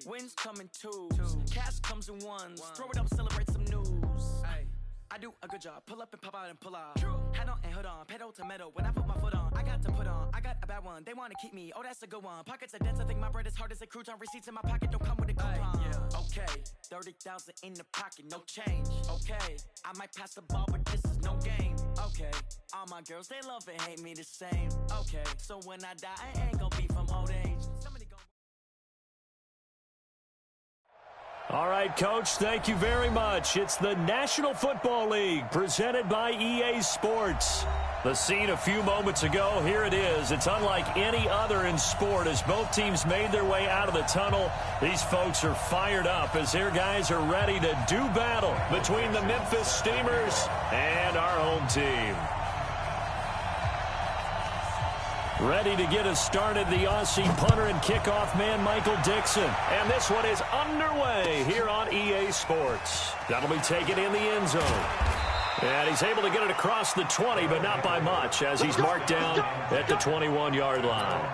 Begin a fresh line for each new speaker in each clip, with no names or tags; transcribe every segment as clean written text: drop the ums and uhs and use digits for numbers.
Wins come in twos. Cash comes in ones. Throw it up, celebrate some news. I do a good job. Pull up and pop out and pull out. Hat on and hood on. Pedal to metal. When I put my foot on, I got to put on. I got a bad one. They want to keep me. Oh, that's a good one. Pockets are dense. I think my bread is hard as a crouton. Receipts in my pocket don't come with a coupon. Okay, 30,000 in the pocket, no change. Okay, I might pass the ball, but this is no game. Okay, all my girls, they love and hate me the same. Okay, so when I die, I ain't gonna be from old age.
All right, Coach, thank you very much. It's the National Football League presented by EA Sports. The scene a few moments ago, here it is. It's unlike any other in sport as both teams made their way out of the tunnel. These folks are fired up as their guys are ready to do battle between the Memphis Steamers and our home team. Ready to get us started, the Aussie punter and kickoff man, Michael Dixon. And this one is underway here on EA Sports. That'll be taken in the end zone. And he's able to get it across the 20, but not by much, as he's marked down at the 21-yard line.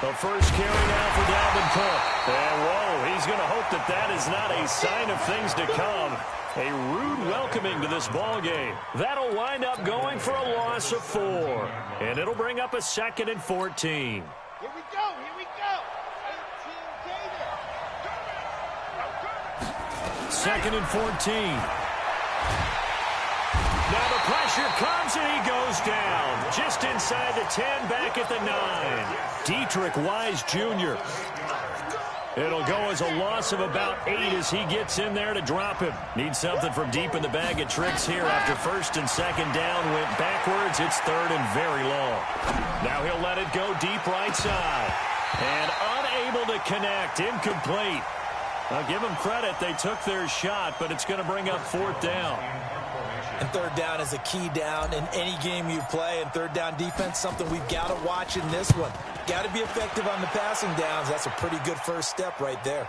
The first carry now for Dalvin Cook. And, whoa, he's going to hope that that is not a sign of things to come. A rude welcoming to this ball game. That'll wind up going for a loss of 4. And it'll bring up a 2nd and 14.
Here we go, here we go.
2nd and 14. Now the pressure comes and he goes down. Just inside the 10, back at the 9. Dietrich Wise Jr. It'll go as a loss of about 8 as he gets in there to drop him. Needs something from deep in the bag of tricks here after 1st and 2nd down went backwards. It's 3rd and very long. Now he'll let it go deep right side. And unable to connect. Incomplete. I'll give them credit. They took their shot, but it's going to bring up 4th down.
And 3rd down is a key down in any game you play. And 3rd down defense, something we've got to watch in this one. Got to be effective on the passing downs. That's a pretty good first step right there.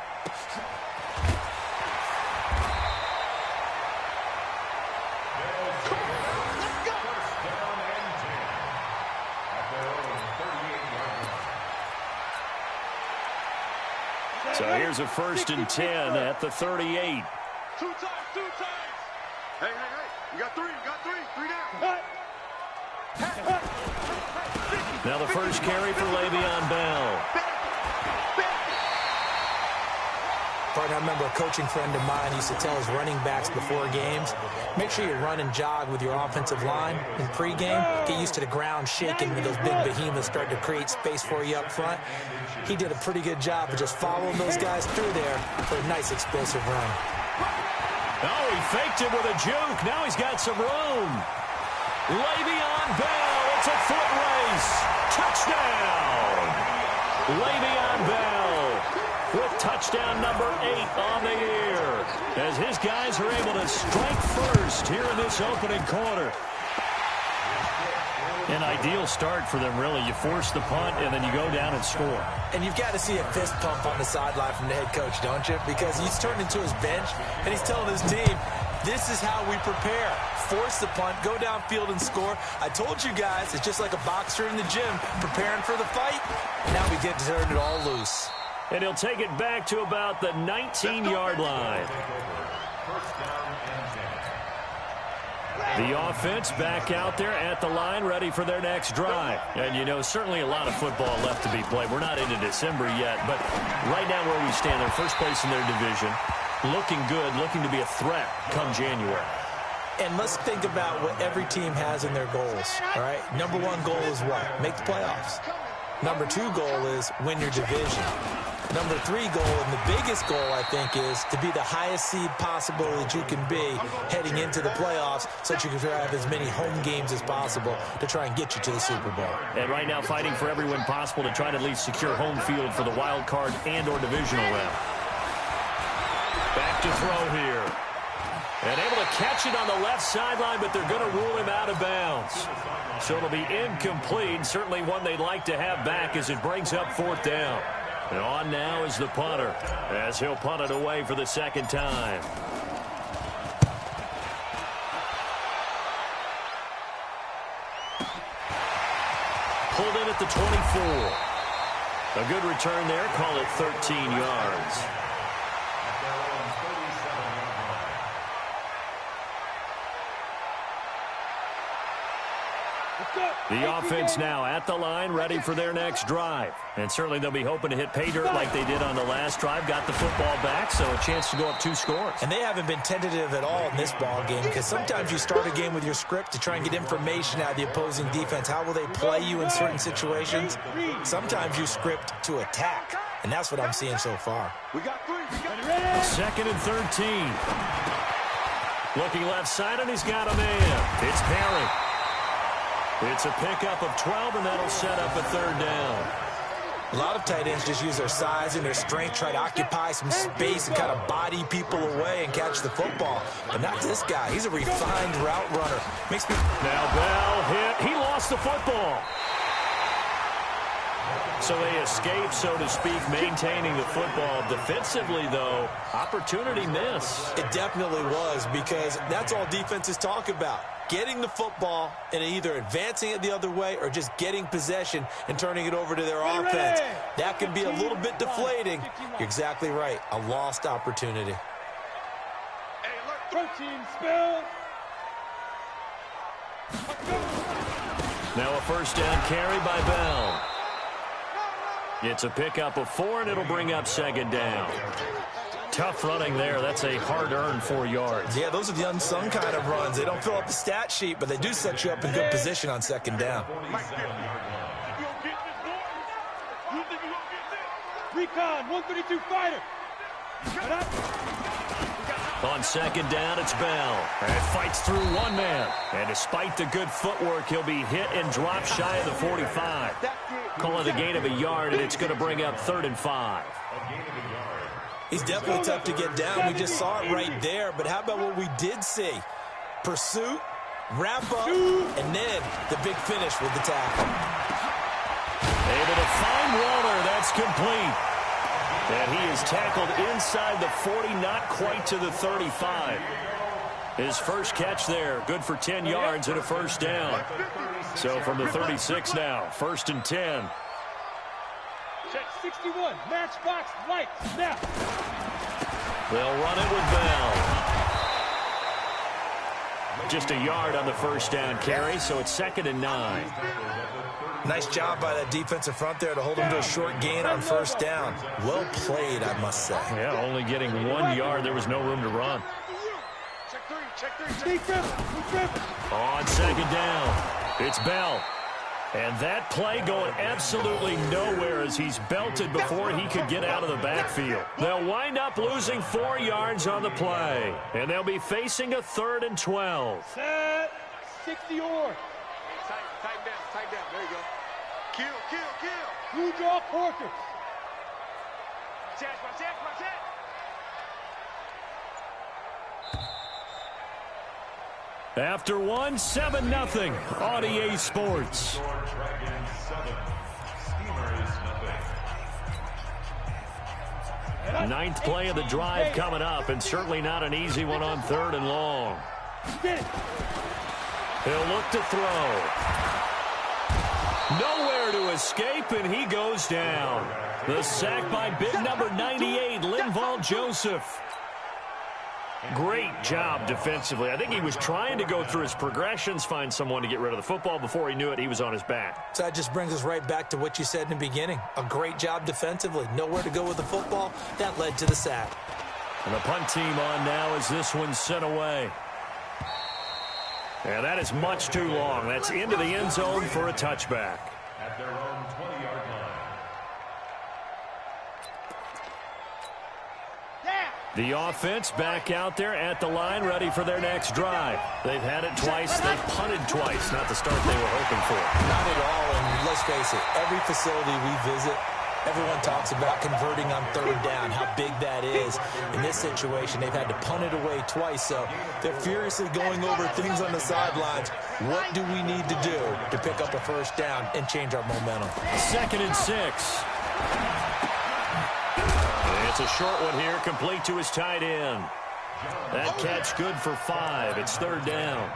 So here's a 1st and 10 at the 38.
Two times. Hey. You got 3 down.
Now the first carry for Le'Veon Bell.
Partner, I remember a coaching friend of mine used to tell his running backs before games, make sure you run and jog with your offensive line in pregame. Get used to the ground shaking when those big behemoths start to create space for you up front. He did a pretty good job of just following those guys through there for a nice explosive run.
Oh, he faked it with a juke. Now he's got some room. Le'Veon Bell, it's a foot race. Touchdown. Le'Veon Bell with touchdown number 8 on the year. As his guys are able to strike first here in this opening quarter. An ideal start for them, really. You force the punt, and then you go down and score.
And you've got to see a fist pump on the sideline from the head coach, don't you? Because he's turned into his bench, and he's telling his team, this is how we prepare. Force the punt, go downfield and score. I told you guys, it's just like a boxer in the gym, preparing for the fight. Now we get to turn it all loose.
And he'll take it back to about the 19-yard line. The offense back out there at the line, ready for their next drive. And, you know, certainly a lot of football left to be played. We're not into December yet, but right now where we stand, they're first place in their division, looking good, looking to be a threat come January.
And let's think about what every team has in their goals, all right? Number 1 goal is what? Make the playoffs. Number 2 goal is win your division. Number 3 goal, and the biggest goal, I think, is to be the highest seed possible that you can be heading into the playoffs so that you can have as many home games as possible to try and get you to the Super Bowl.
And right now fighting for every win possible to try to at least secure home field for the wild card and or divisional round. Back to throw here. And able to catch it on the left sideline, but they're going to rule him out of bounds. So it'll be incomplete. Certainly one they'd like to have back as it brings up 4th down. And on now is the punter, as he'll punt it away for the 2nd time. Pulled in at the 24. A good return there. Call it 13 yards. The offense now at the line, ready for their next drive. And certainly they'll be hoping to hit pay dirt like they did on the last drive. Got the football back, so a chance to go up 2 scores.
And they haven't been tentative at all in this ball game, because sometimes you start a game with your script to try and get information out of the opposing defense. How will they play you in certain situations? Sometimes you script to attack, and that's what I'm seeing so far.
We got 3.
2nd and 13. Looking left side, and he's got a man. It's Perry. It's a pickup of 12, and that'll set up a 3rd down.
A lot of tight ends just use their size and their strength, try to occupy some space and kind of body people away and catch the football. But not this guy. He's a refined route runner. Makes me...
Now Bell hit. He lost the football. So they escape, so to speak, maintaining the football. Defensively, though, opportunity miss.
It definitely was, because that's all defenses talk about. Getting the football and either advancing it the other way or just getting possession and turning it over to their offense. That can be a little bit deflating. You're exactly right. A lost opportunity.
Hey, look, protein spill.
Now a 1st down carry by Bell. It's a pickup of 4, and it'll bring up 2nd down. Tough running there. That's a hard-earned 4 yards.
Yeah, those are the unsung kind of runs. They don't fill up the stat sheet, but they do set you up in good position on 2nd down.
Recon, 132 fighter.
On 2nd down, it's Bell. And fights through one man. And despite the good footwork, he'll be hit and dropped shy of the 45. Call it a gain of a yard, and it's going to bring up 3rd and 5.
He's definitely tough to get down. We just saw it right there. But how about what we did see? Pursuit, wrap up, and then the big finish with the tackle.
Able to find Walter. That's complete. And he is tackled inside the 40, not quite to the 35. His first catch there, good for 10 yards and a 1st down. So from the 36 now, 1st and 10.
Check 61, matchbox light, snap.
They'll run it with Bell. Just a yard on the 1st down carry, so it's 2nd and 9.
Nice job by that defensive front there to hold him to a short gain on 1st down. Well played, I must say.
Yeah, only getting 1 yard. There was no room to run.
Check 3.
On 2nd down, it's Bell. And that play going absolutely nowhere as he's belted before he could get out of the backfield. They'll wind up losing 4 yards on the play. And they'll be facing a 3rd and 12.
Set, 60 or.
Tighten down. There you go.
Kill. Blue draw Porkers.
Check.
After 1, 7-0 on EA Sports. Ninth play of the drive coming up, and certainly not an easy one on 3rd and long. He'll look to throw. Nowhere to escape, and he goes down. The sack by big number 98, Linval Joseph. Great job defensively. I think he was trying to go through his progressions, find someone to get rid of the football. Before he knew it, he was on his back.
So that just brings us right back to what you said in the beginning. A great job defensively. Nowhere to go with the football. That led to the sack.
And the punt team on now as this one's sent away. And that is much too long. That's into the end zone for a touchback.
At their own 20-yard line.
The offense back out there at the line, ready for their next drive. They've had it twice. They've punted twice. Not the start they were hoping for.
Not at all. And let's face it, every facility we visit, Everyone talks about converting on third down, how big that is. In this situation, they've had to punt it away twice, so they're furiously going over things on the sidelines. What do we need to do to pick up a first down and change our momentum?
2nd and 6. It's a short one here, complete to his tight end. That catch good for 5. It's 3rd down.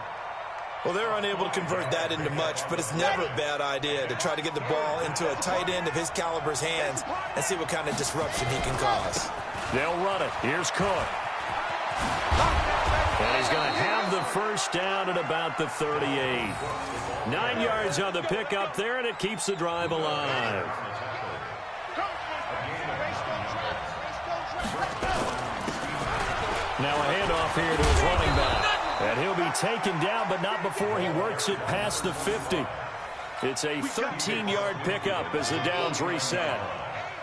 Well, they're unable to convert that into much, but it's never a bad idea to try to get the ball into a tight end of his caliber's hands and see what kind of disruption he can cause.
They'll run it. Here's Cook. And he's going to have the first down at about the 38. 9 yards on the pickup there, and it keeps the drive alive. Now a handoff here to his running back. And he'll be taken down, but not before he works it past the 50. It's a 13-yard pickup as the downs reset.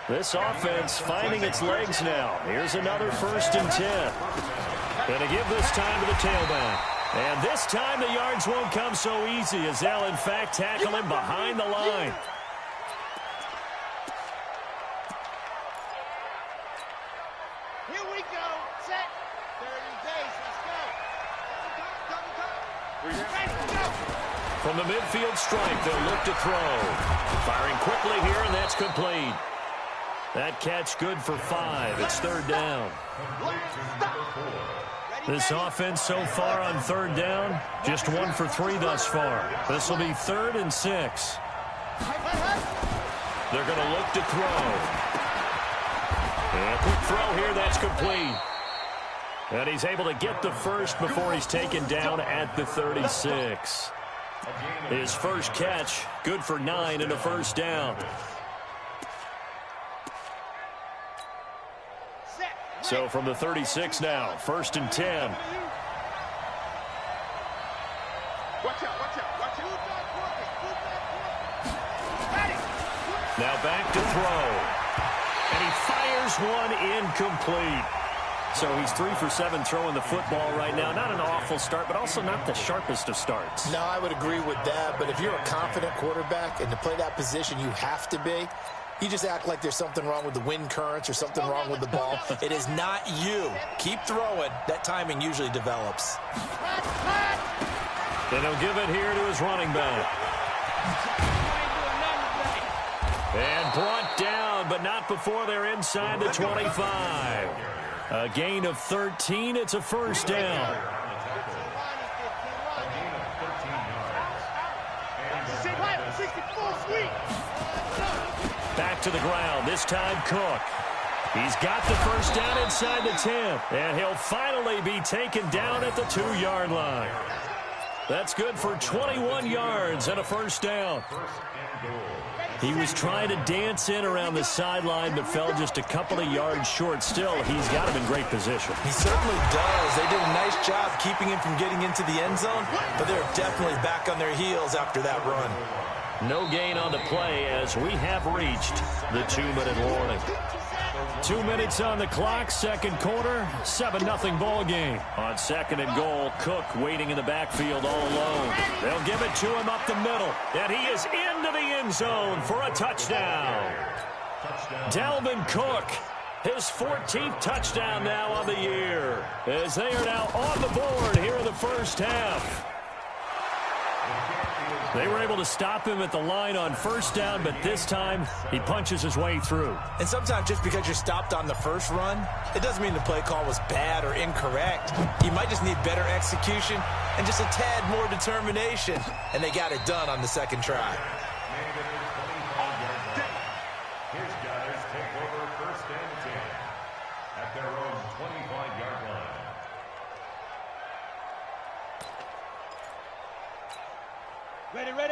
This offense finding its legs now. Here's another 1st and 10. Going to give this time to the tailback. And this time the yards won't come so easy as they'll, in fact, tackle him behind the line.
Here we go. Set. 30 pace. Let's go.
From the midfield stripe, they'll look to throw. Firing quickly here, and that's complete. That catch good for 5. It's 3rd down. This offense so far on 3rd down, just 1 for 3 thus far. This will be 3rd and 6. They're going to look to throw. And a quick throw here, that's complete. And he's able to get the first before he's taken down at the 36. His first catch, good for 9 and a first down. So from the 36 now, 1st and 10. Now back to throw. And he fires one incomplete. So he's 3 for 7 throwing the football right now. Not an awful start, but also not the sharpest of starts.
No, I would agree with that. But if you're a confident quarterback and to play that position, you have to be. You just act like there's something wrong with the wind currents or something wrong with the ball. It is not you. Keep throwing. That timing usually develops.
Then he'll give it here to his running back. And brought down, but not before they're inside the 25. A gain of 13. It's a first down. Back to the ground. This time Cook. He's got the first down inside the 10. And he'll finally be taken down at the 2-yard line. That's good for 21 yards and a first down. He was trying to dance in around the sideline, but fell just a couple of yards short. Still, he's got him in great position.
He certainly does. They did a nice job keeping him from getting into the end zone, but they're definitely back on their heels after that run.
No gain on the play as we have reached the 2-minute warning. 2 minutes on the clock, second quarter, 7-0 ball game. On 2nd and goal, Cook waiting in the backfield all alone. They'll give it to him up the middle, and he is into the end zone for a touchdown. Dalvin Cook, his 14th touchdown now on the year, as they are now on the board here in the first half. They were able to stop him at the line on first down, but this time he punches his way through.
And sometimes just because you're stopped on the first run, it doesn't mean the play call was bad or incorrect. You might just need better execution and just a tad more determination. And they got it done on the second try.
His guys take over 1st and 10 at their own 25-yard line.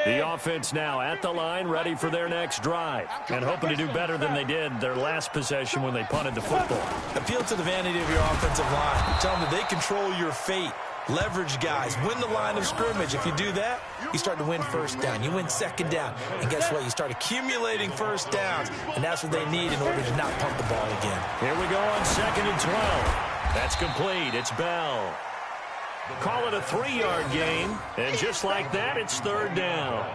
The offense now at the line, ready for their next drive, and hoping to do better than they did their last possession when they punted the football.
Appeal to the vanity of your offensive line. Tell them that they control your fate. Leverage guys. Win the line of scrimmage. If you do that, you start to win first down. You win second down. And guess what? You start accumulating first downs, and that's what they need in order to not punt the ball again.
Here we go on 2nd and 12. That's complete. It's Bell. Call it a 3-yard gain, and just like that, it's 3rd down.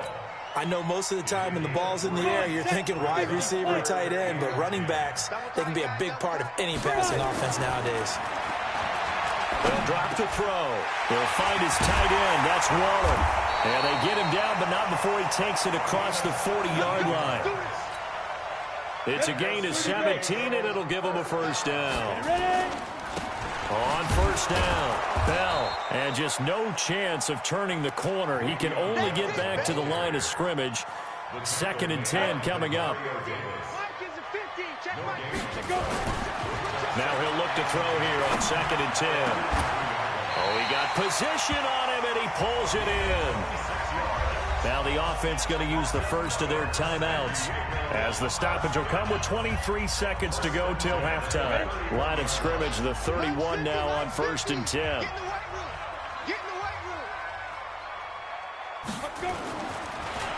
I know most of the time when the ball's in the air, you're thinking wide receiver or tight end, but running backs, they can be a big part of any passing offense nowadays.
They'll drop the throw. He'll find his tight end. That's Waller. And they get him down, but not before he takes it across the 40-yard line. It's a gain of 17, and it'll give him a first down. On first down, Bell. And just no chance of turning the corner. He can only get back to the line of scrimmage. 2nd and 10 coming up. Now he'll look to throw here on 2nd and 10. Oh, he got position on him, and he pulls it in. Now the offense going to use the first of their timeouts, as the stoppage will come with 23 seconds to go till halftime. Line of scrimmage, the 31 now on 1st and 10.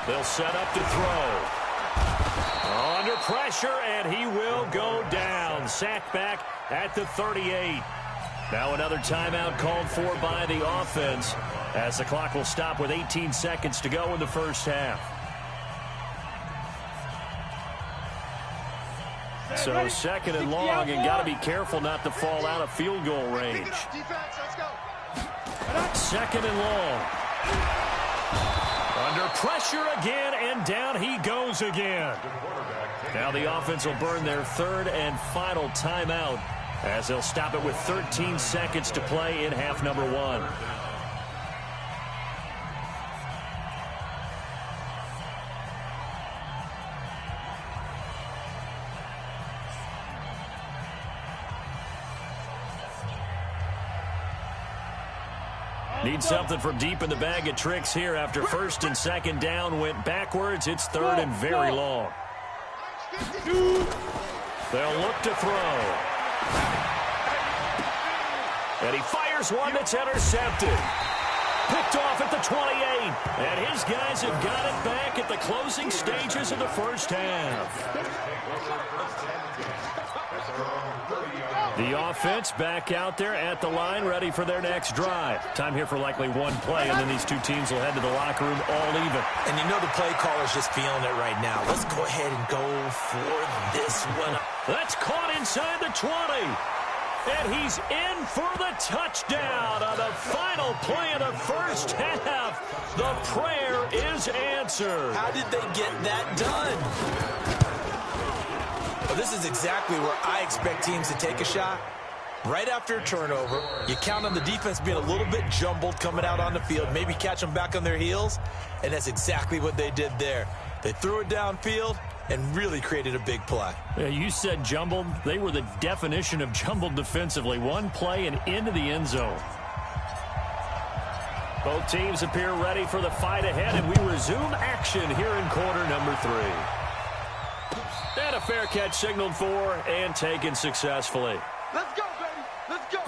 They'll set up to throw. Under pressure, and he will go down. Sacked back at the 38. Now another timeout called for by the offense, as the clock will stop with 18 seconds to go in the first half. So 2nd and long, and got to be careful not to fall out of field goal range. 2nd and long. Under pressure again, and down he goes again. Now the offense will burn their 3rd and final timeout, as they'll stop it with 13 seconds to play in half number 1. Need something from deep in the bag of tricks here after 1st and 2nd down went backwards. It's 3rd and very long. They'll look to throw. And he fires one that's intercepted. Picked off at the 28. And his guys have got it back at the closing stages of the first half. The offense back out there at the line, ready for their next drive. Time here for likely one play, and then these two teams will head to the locker room all even.
And you know the play caller's just feeling it right now. Let's go ahead and go for this one.
That's caught inside the 20. And he's in for the touchdown on the final play of the first half. The prayer is answered.
How did they get that done? Well, this is exactly where I expect teams to take a shot. Right after a turnover, you count on the defense being a little bit jumbled coming out on the field, maybe catch them back on their heels, and that's exactly what they did there. They threw it downfield and really created a big play.
Yeah, you said jumbled. They were the definition of jumbled defensively. One play and into the end zone. Both teams appear ready for the fight ahead, and we resume action here in quarter number 3. And a fair catch signaled for and taken successfully.
Let's go, baby. Let's go.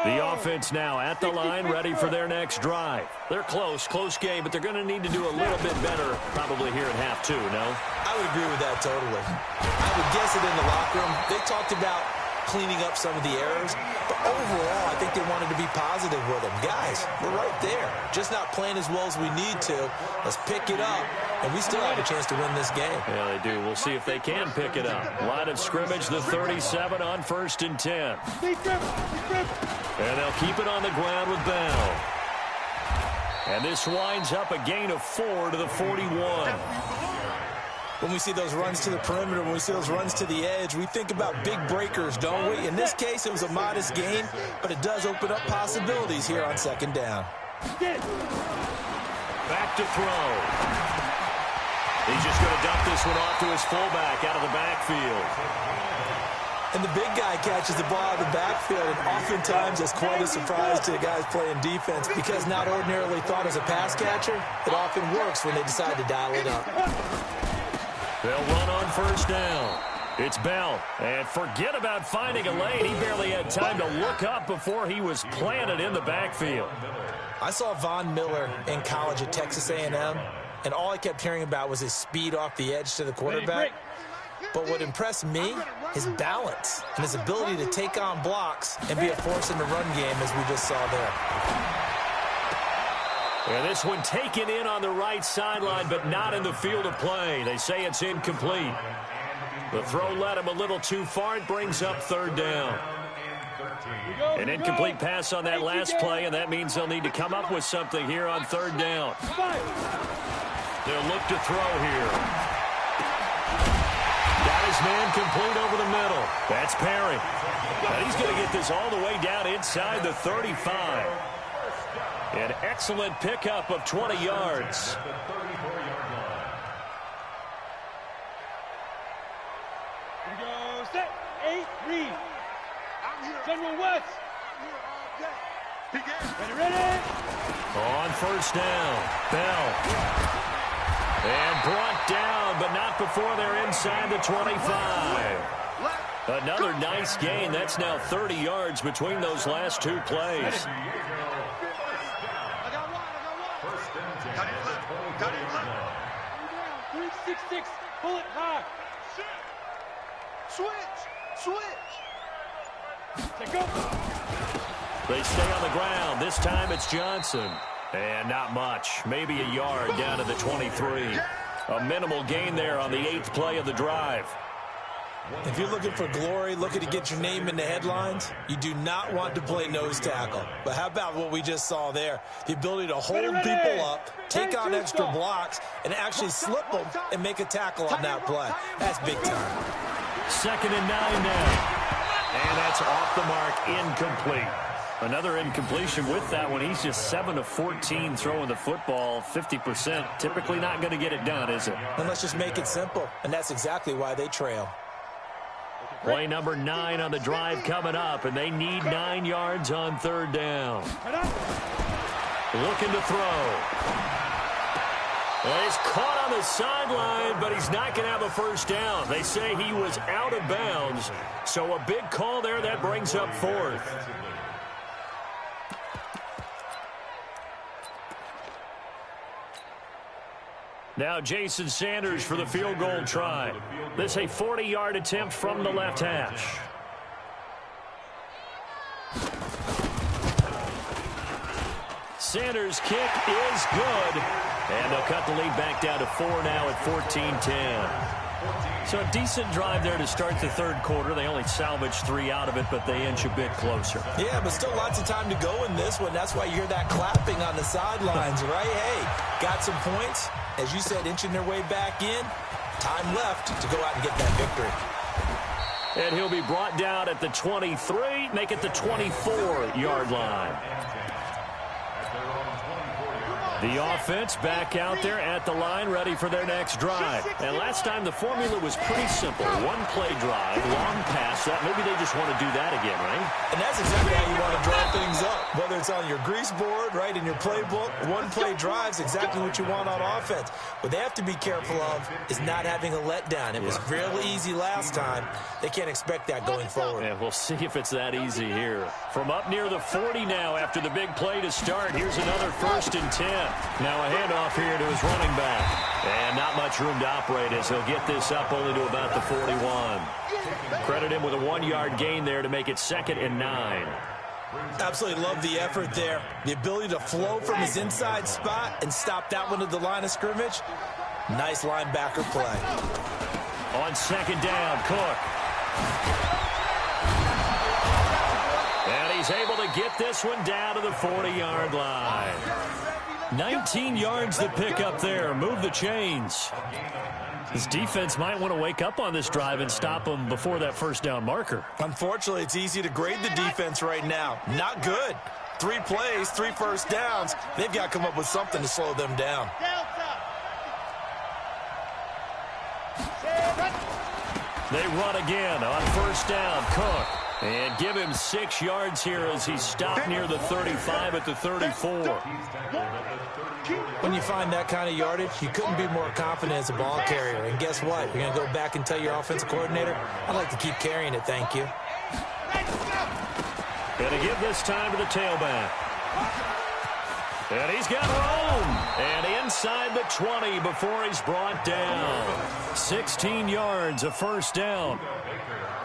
The offense now at the line, ready for their next drive. They're close game, but they're going to need to do a little bit better probably here at half 2, no?
I would agree with that totally. I would guess it in the locker room. They talked about cleaning up some of the errors, but overall, I think they wanted to be positive with them. Guys, we're right there. Just not playing as well as we need to. Let's pick it up, and we still have a chance to win this game.
Yeah, they do. We'll see if they can pick it up. Line of scrimmage, the 37 on 1st and 10. And they'll keep it on the ground with Bell. And this winds up a gain of 4 to the 41.
When we see those runs to the perimeter, when we see those runs to the edge, we think about big breakers, don't we? In this case, it was a modest gain, but it does open up possibilities here on 2nd down.
Back to throw. He's just going to dump this one off to his fullback out of the backfield.
And the big guy catches the ball out of the backfield, and oftentimes it's quite a surprise to the guys playing defense because not ordinarily thought as a pass catcher, it often works when they decide to dial it up.
They'll run on 1st down. It's Bell. And forget about finding a lane. He barely had time to look up before he was planted in the backfield.
I saw Von Miller in college at Texas A&M, and all I kept hearing about was his speed off the edge to the quarterback. But what impressed me, his balance and his ability to take on blocks and be a force in the run game, as we just saw there.
And this one taken in on the right sideline, but not in the field of play. They say it's incomplete. The throw led him a little too far. It brings up third down. An incomplete pass on that last play, and that means they'll need to come up with something here on third down. They'll look to throw here. Got his man complete over the middle. That's Perry. And he's going to get this all the way down inside the 35. An excellent pickup of 20 yards.
Here we go, set, 8, read. General West. Ready?
On first down, Bell. And brought down, but not before they're inside the 25. Another nice gain. That's now 30 yards between those last two plays.
I got one. Cut it left. 3-6-6, pull it high. Switch. Go.
They stay on the ground. This time it's Johnson. And not much. Maybe a yard down to the 23. A minimal gain there on the 8th play of the drive.
If you're looking for glory, looking to get your name in the headlines, you do not want to play nose tackle. But how about what we just saw there? The ability to hold people up, take on extra blocks, and actually slip them and make a tackle on that play. That's big time.
2nd and 9 now. And that's off the mark, incomplete. Another incompletion with that one. He's just 7 of 14 throwing the football, 50%. Typically not going to get it done, is it?
And let's just make it simple. And that's exactly why they trail.
Play number 9 on the drive coming up, and they need 9 yards on third down. Looking to throw. Well, he's caught on the sideline, but he's not going to have a first down. They say he was out of bounds, so a big call there. That brings up 4th. Now Jason Sanders for the field goal try. This a 40-yard attempt from the left hash. Sanders' kick is good. And they'll cut the lead back down to 4 now at 14-10. So a decent drive there to start the third quarter. They only salvaged 3 out of it, but they inch a bit closer.
Yeah, but still lots of time to go in this one. That's why you hear that clapping on the sidelines, right? Hey, got some points. As you said, inching their way back in. Time left to go out and get that victory.
And he'll be brought down at the 23, make it the 24-yard line. The offense back out there at the line, ready for their next drive. And last time the formula was pretty simple. One-play drive, long pass. That maybe they just want to do that again, right?
And that's exactly how you want to draw things up. Whether it's on your grease board, right, in your playbook, one-play drive's exactly what you want on offense. What they have to be careful of is not having a letdown. It was real easy last time. They can't expect that going forward.
Yeah, we'll see if it's that easy here. From up near the 40 now after the big play to start. Here's another 1st and 10. Now a handoff here to his running back. And not much room to operate as he'll get this up only to about the 41. Credit him with a 1-yard gain there to make it 2nd and 9.
Absolutely love the effort there. The ability to flow from his inside spot and stop that one at the line of scrimmage. Nice linebacker play.
On 2nd down, Cook. And he's able to get this one down to the 40-yard line. 19 yards to pick up there. Move the chains. His defense might want to wake up on this drive and stop them before that first down marker.
Unfortunately, it's easy to grade the defense right now. Not good. 3 plays, 3 first downs. They've got to come up with something to slow them down.
They run again on first down. Cook. And give him 6 yards here as he stopped near the 35 at the 34.
When you find that kind of yardage, you couldn't be more confident as a ball carrier. And guess what? You're going to go back and tell your offensive coordinator, I'd like to keep carrying it, thank you.
Going to give this time to the tailback. And he's got room. And inside the 20 before he's brought down. 16 yards, a first down.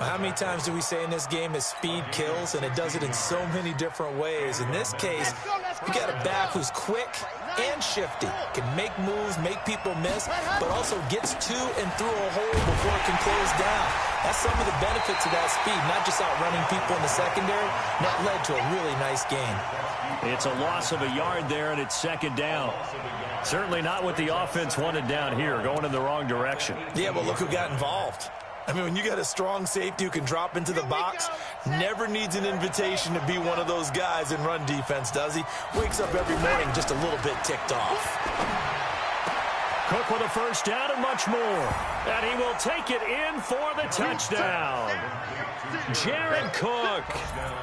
How many times do we say in this game that speed kills, and it does it in so many different ways? In this case, you got a back who's quick and shifty, can make moves, make people miss, but also gets to and through a hole before it can close down. That's some of the benefits of that speed, not just outrunning people in the secondary. That led to a really nice gain.
It's a loss of a yard there, and it's second down. Certainly not what the offense wanted down here, going in the wrong direction.
Yeah, but look who got involved. I mean, when you got a strong safety who can drop into the box, never needs an invitation to be one of those guys in run defense, does he? Wakes up every morning just a little bit ticked off.
Cook with a first down and much more. And he will take it in for the touchdown. Jared Cook,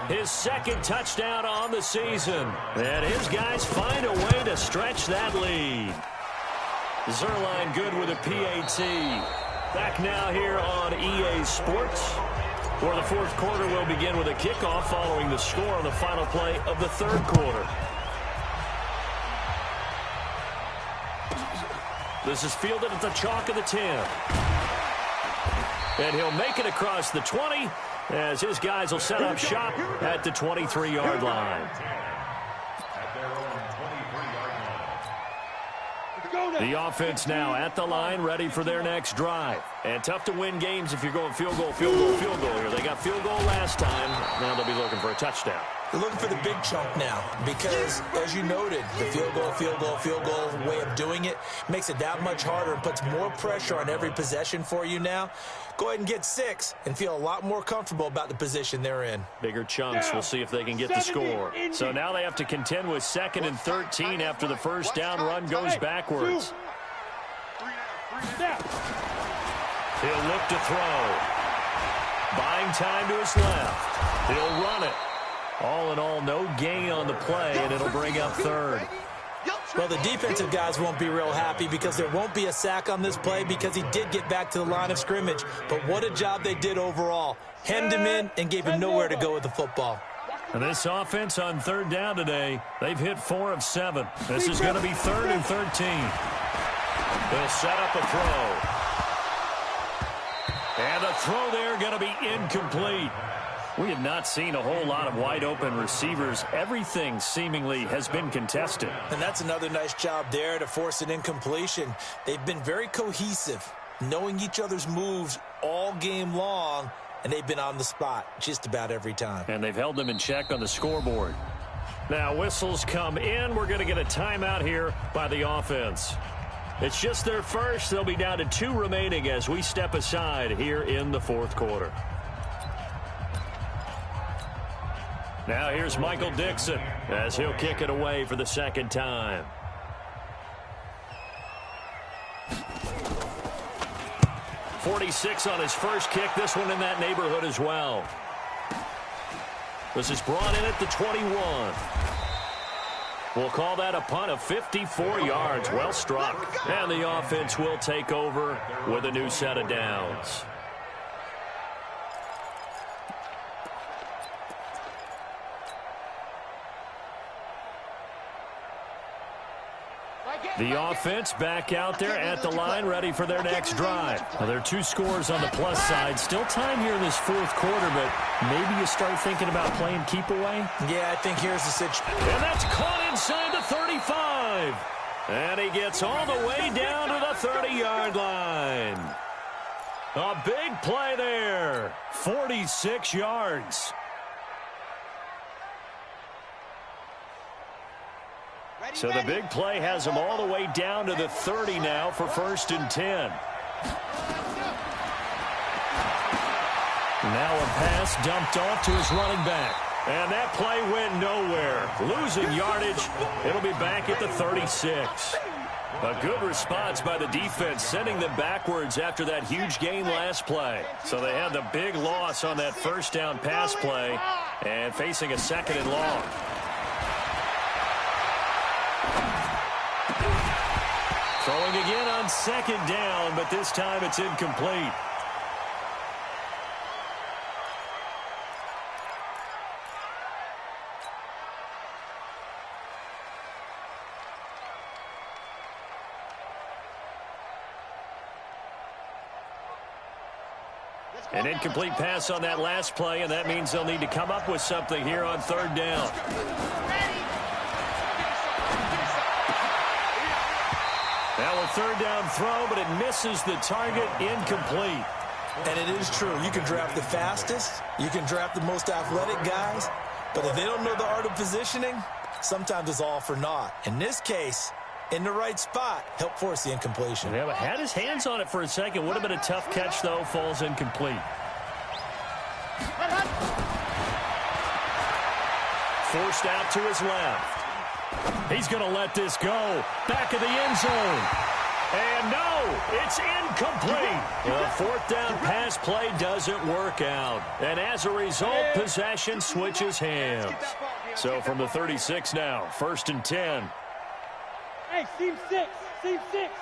his second touchdown on the season. And his guys find a way to stretch that lead. Zerline good with a PAT. Back now here on EA Sports, where the fourth quarter will begin with a kickoff following the score on the final play of the third quarter. This is fielded at the chalk of the 10. And he'll make it across the 20 as his guys will set up shop at the 23-yard line. The offense now at the line, ready for their next drive. And tough to win games if you're going field goal, field goal, field goal here. They got field goal last time. Now they'll be looking for a touchdown.
They're looking for the big chunk now because, as you noted, the field goal, field goal, field goal way of doing it makes it that much harder and puts more pressure on every possession for you now. Go ahead and get 6 and feel a lot more comfortable about the position they're in.
Bigger chunks. We'll see if they can get the score. So now they have to contend with 2nd and 13 after the first down run goes backwards. He'll look to throw. Buying time to his left. He'll run it. All in all, no gain on the play, and it'll bring up 3rd.
Well, the defensive guys won't be real happy because there won't be a sack on this play because he did get back to the line of scrimmage. But what a job they did overall. Hemmed him in and gave him nowhere to go with the football.
And this offense on 3rd down today, they've hit 4 of 7. This is going to be 3rd and 13. They'll set up a throw. And the throw there going to be incomplete. We have not seen a whole lot of wide-open receivers. Everything seemingly has been contested.
And that's another nice job there to force an incompletion. They've been very cohesive, knowing each other's moves all game long, and they've been on the spot just about every time.
And they've held them in check on the scoreboard. Now whistles come in. We're going to get a timeout here by the offense. It's just their first. They'll be down to 2 remaining as we step aside here in the fourth quarter. Now here's Michael Dixon as he'll kick it away for the second time. .46 on his first kick. This one in that neighborhood as well. This is brought in at the 21. We'll call that a punt of 54 yards. Well struck. And the offense will take over with a new set of downs. The offense back out there at the line, ready for their next drive. Now, there are 2 scores on the plus side. Still time here in this fourth quarter, but maybe you start thinking about playing keep away?
Yeah, I think here's the situation.
And that's caught inside the 35. And he gets all the way down to the 30-yard line. A big play there. 46 yards. So the big play has him all the way down to the 30 now for 1st and 10. Now a pass dumped off to his running back. And that play went nowhere. Losing yardage. It'll be back at the 36. A good response by the defense, sending them backwards after that huge gain last play. So they had the big loss on that first down pass play and facing a 2nd and long. Throwing again on 2nd down, but this time it's incomplete. An incomplete pass on that last play, and that means they'll need to come up with something here on third down. Now a third down throw, but it misses the target, incomplete.
And it is true. You can draft the fastest. You can draft the most athletic guys. But if they don't know the art of positioning, sometimes it's all for naught. In this case, in the right spot, help force the incompletion.
Yeah, but had his hands on it for a second. Would have been a tough catch, though. Falls incomplete. Forced out to his left. He's going to let this go. Back of the end zone. And no, it's incomplete. The fourth down pass play doesn't work out. And as a result, possession switches hands. So from the 36 now, 1st and 10.
Hey, seam 6. Seam 6.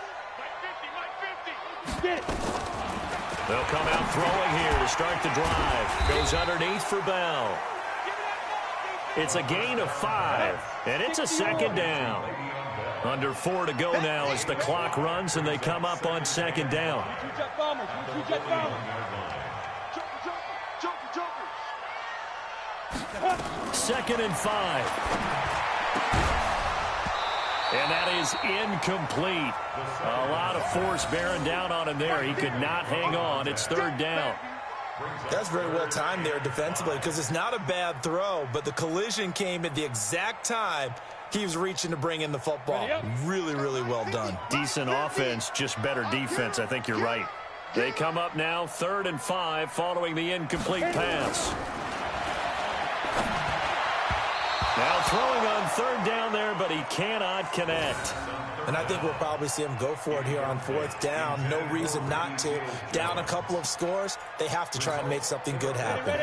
Get it.
They'll come out throwing here to start the drive. Goes underneath for Bell. It's a gain of 5, and it's a second down. Under 4 to go now as the clock runs and they come up on second down. 2nd and 5. And that is incomplete. A lot of force bearing down on him there. He could not hang on. It's 3rd down.
That's very well timed there defensively because it's not a bad throw, but the collision came at the exact time he was reaching to bring in the football. Really, really well done.
Decent offense, just better defense. I think you're right. They come up now 3rd and 5 following the incomplete pass. Now throwing on 3rd down there, but he cannot connect.
And I think we'll probably see him go for it here on 4th down. No reason not to. Down a couple of scores, they have to try and make something good happen.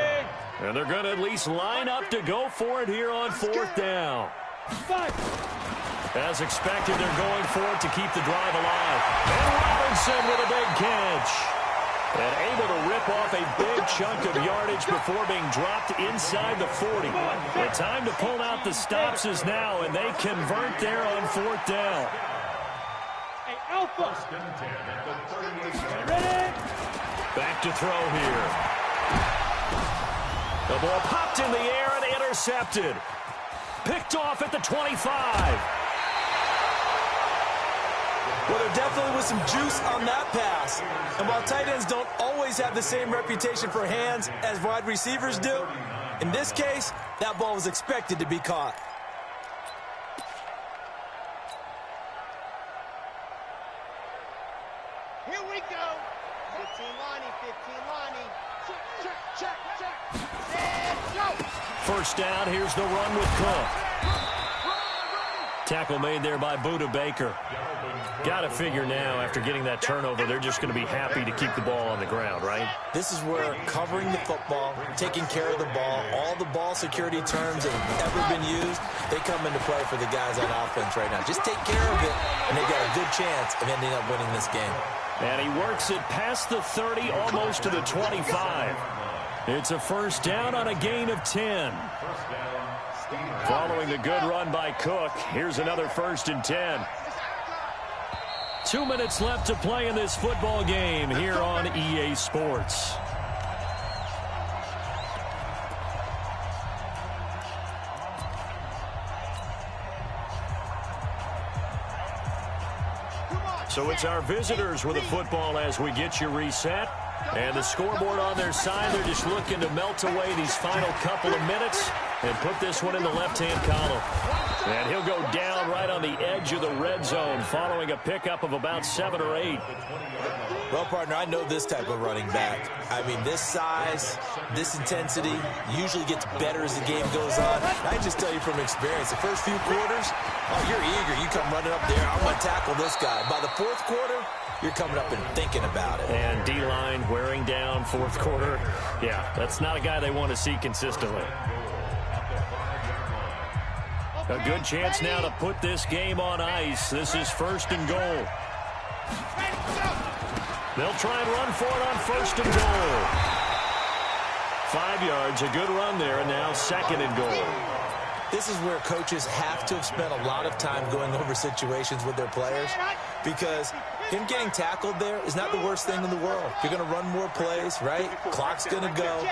And they're going to at least line up to go for it here on 4th down. As expected, they're going for it to keep the drive alive. And Robinson with a big catch. And able to rip off a big chunk of yardage before being dropped inside the 40. The time to pull out the stops is now, and they convert there on 4th down.
Hey, Alpha. Ready?
Back to throw here. The ball popped in the air and intercepted. Picked off at the 25.
Well, there definitely was some juice on that pass. And while tight ends don't always have the same reputation for hands as wide receivers do, in this case, that ball was expected to be caught.
Here we go. 15 Lonnie, 15 Lonnie. Check. And go.
First down, here's the run with Cook. Tackle made there by Buda Baker. Got to figure now, after getting that turnover, they're just going to be happy to keep the ball on the ground, right?
This is where covering the football, taking care of the ball, all the ball security terms that have ever been used, they come into play for the guys on offense right now. Just take care of it, and they've got a good chance of ending up winning this game.
And he works it past the 30, almost to the 25. It's a first down on a gain of 10. Following the good run by Cook, here's another 1st and 10. 2 minutes left to play in this football game here on EA Sports. So it's our visitors with the football as we get you reset. And the scoreboard on their side, they're just looking to melt away these final couple of minutes and put this one in the left-hand column. And he'll go down right on the edge of the red zone following a pickup of about 7 or 8.
Well, partner, I know this type of running back. I mean, this size, this intensity usually gets better as the game goes on. I just tell you from experience, the first few quarters, oh, you're eager. You come running up there, I'm going to tackle this guy. By the 4th quarter, you're coming up and thinking about it.
And D-line wearing down 4th quarter. Yeah, that's not a guy they want to see consistently. A good chance now to put this game on ice. This is 1st and goal. They'll try and run for it on 1st and goal. 5 yards, a good run there, and now 2nd and goal.
This is where coaches have to have spent a lot of time going over situations with their players, because him getting tackled there is not the worst thing in the world. You're going to run more plays, right? Clock's going to go.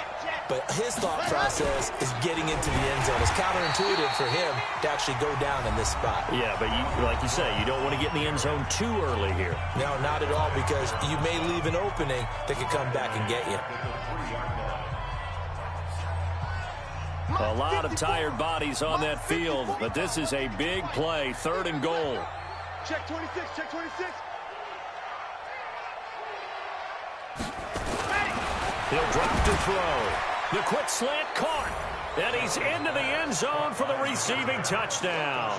But his thought process is getting into the end zone. It's counterintuitive for him to actually go down in this spot.
Yeah, but like you say, you don't want to get in the end zone too early here.
No, not at all, because you may leave an opening that could come back and get you.
A lot of tired bodies on that field, but this is a big play, 3rd and goal.
Check 26, check 26.
He'll drop to throw. The quick slant caught, and he's into the end zone for the receiving touchdown.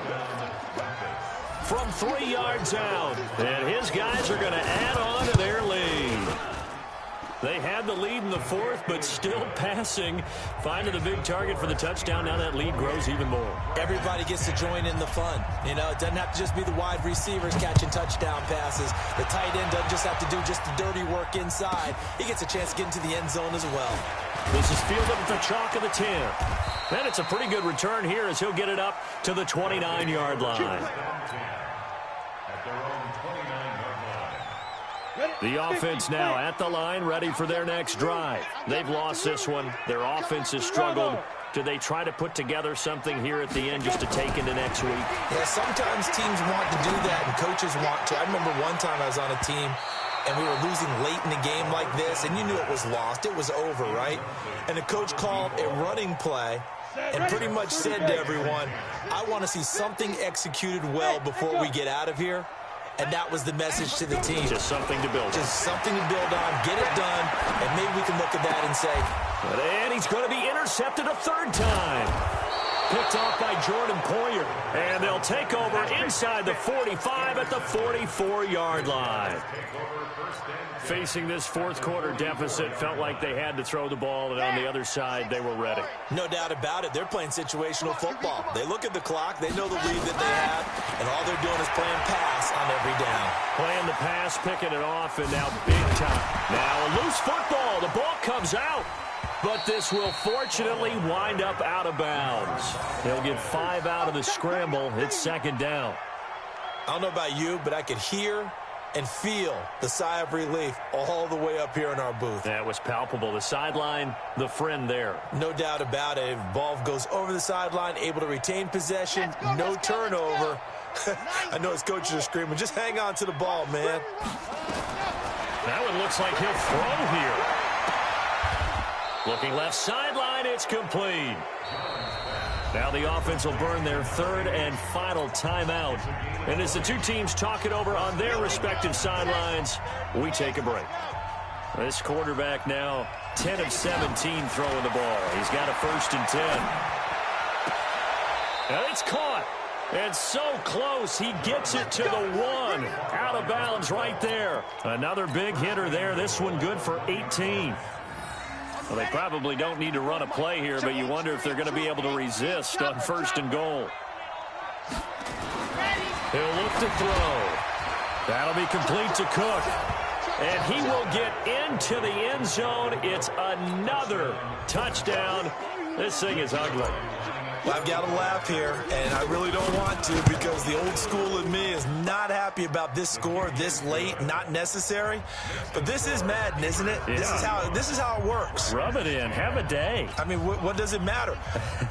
From 3 yards out, and his guys are going to add on to their lead. They had the lead in the 4th, but still passing. Finding the big target for the touchdown. Now that lead grows even more.
Everybody gets to join in the fun. You know, it doesn't have to just be the wide receivers catching touchdown passes. The tight end doesn't just have to do just the dirty work inside. He gets a chance to get into the end zone as well.
This is fielded at the chalk of the 10. And it's a pretty good return here as he'll get it up to the 29-yard line. The offense now at the line, ready for their next drive. They've lost this one. Their offense has struggled. Do they try to put together something here at the end just to take into next week?
Yeah, sometimes teams want to do that, and coaches want to. I remember one time I was on a team, and we were losing late in a game like this, and you knew it was lost. It was over, right? And the coach called a running play and pretty much said to everyone, I want to see something executed well before we get out of here. And that was the message to the team.
Just something to build on.
Just something to build on, get it done, and maybe we can look at that and say.
And he's going to be intercepted a 3rd time. Picked off by Jordan Poyer. And they'll take over inside the 45 at the 44-yard line. Facing this 4th quarter deficit, felt like they had to throw the ball, and on the other side, they were ready.
No doubt about it. They're playing situational football. They look at the clock, they know the lead that they have, and all they're doing is playing pass on every down.
Playing the pass, picking it off, and now big time. Now a loose football. The ball comes out, but this will fortunately wind up out of bounds. They'll get 5 out of the scramble. It's 2nd down.
I don't know about you, but I could hear and feel the sigh of relief all the way up here in our booth.
That was palpable. The sideline, the friend there.
No doubt about it. Ball goes over the sideline, able to retain possession, no turnover. I know his coaches are screaming, just hang on to the ball, man.
That one looks like he'll throw here. Looking left sideline, it's complete. Now the offense will burn their 3rd and final timeout. And as the two teams talk it over on their respective sidelines, we take a break. This quarterback now 10 of 17 throwing the ball. He's got a 1st and 10. And it's caught. And so close, he gets it to the 1. Out of bounds right there. Another big hitter there. This one good for 18. Well, they probably don't need to run a play here, but you wonder if they're going to be able to resist on 1st and goal. He'll look to throw. That'll be complete to Cook. And he will get into the end zone. It's another touchdown. This thing is ugly.
Well, I've got to laugh here, and I really don't want to because the old school in me is not happy about this score this late, not necessary. But this is Madden, isn't it?
Yeah.
This is how it works.
Rub it in. Have a day.
I mean, what does it matter?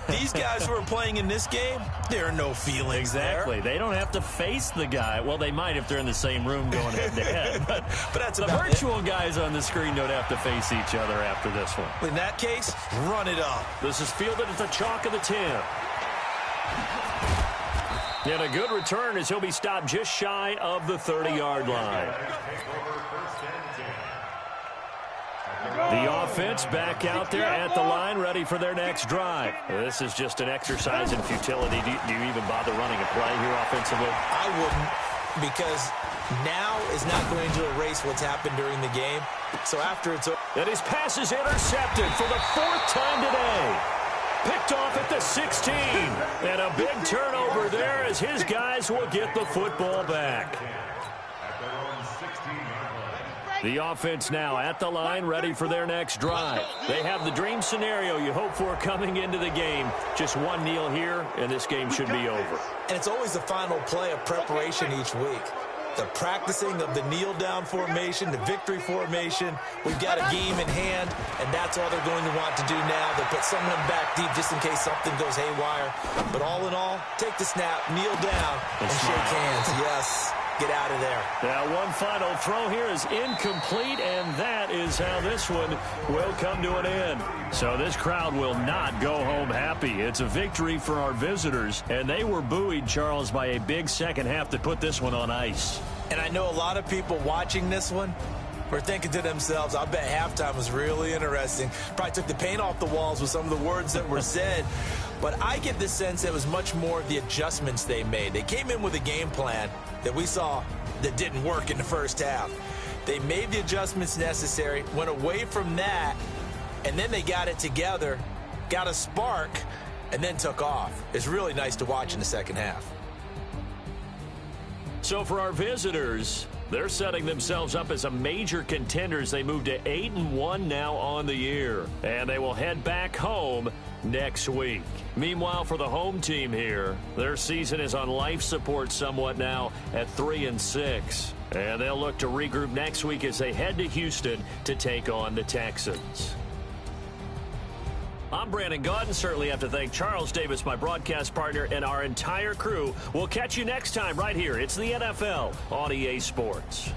These guys who are playing in this game, there are no feelings
exactly.
there.
They don't have to face the guy. Well, they might if they're in the same room going head-to-head. But
that's
the virtual guys on the screen don't have to face each other after this one.
In that case, run it up.
This is fielded at the chalk of the 10. And a good return as he'll be stopped just shy of the 30-yard line. The offense back out there at the line, ready for their next drive. This is just an exercise in futility. Do you even bother running a play here offensively?
I wouldn't, because now is not going to erase what's happened during the game. So after it's over.
And his pass is intercepted for the 4th time today. Picked off at the 16. And a big turnover there as his guys will get the football back. The offense now at the line, ready for their next drive. They have the dream scenario you hope for coming into the game. Just one kneel here, and this game should be over.
And it's always the final play of preparation each week. the practicing of the kneel-down formation, the victory formation. We've got a game in hand, and that's all they're going to want to do now. They'll put someone back deep just in case something goes haywire. But all in all, take the snap, kneel down, and shake hands. Yes, get out of there.
Now, one final throw here is incomplete, and that is how this one will come to an end. So this crowd will not go home happy. It's a victory for our visitors, and they were buoyed, Charles, by a big second half that put this one on ice.
And I know a lot of people watching this one were thinking to themselves, I bet halftime was really interesting. Probably took the paint off the walls with some of the words that were said. But I get the sense it was much more of the adjustments they made. They came in with a game plan that we saw that didn't work in the first half. They made the adjustments necessary, went away from that, and then they got it together, got a spark, and then took off. It's really nice to watch in the second half.
So for our visitors, they're setting themselves up as a major contender as they move to 8-1 now on the year. And they will head back home next week. Meanwhile, for the home team here, their season is on life support somewhat now at 3-6. And they'll look to regroup next week as they head to Houston to take on the Texans. I'm Brandon Gaudin. Certainly have to thank Charles Davis, my broadcast partner, and our entire crew. We'll catch you next time right here. It's the NFL on EA Sports.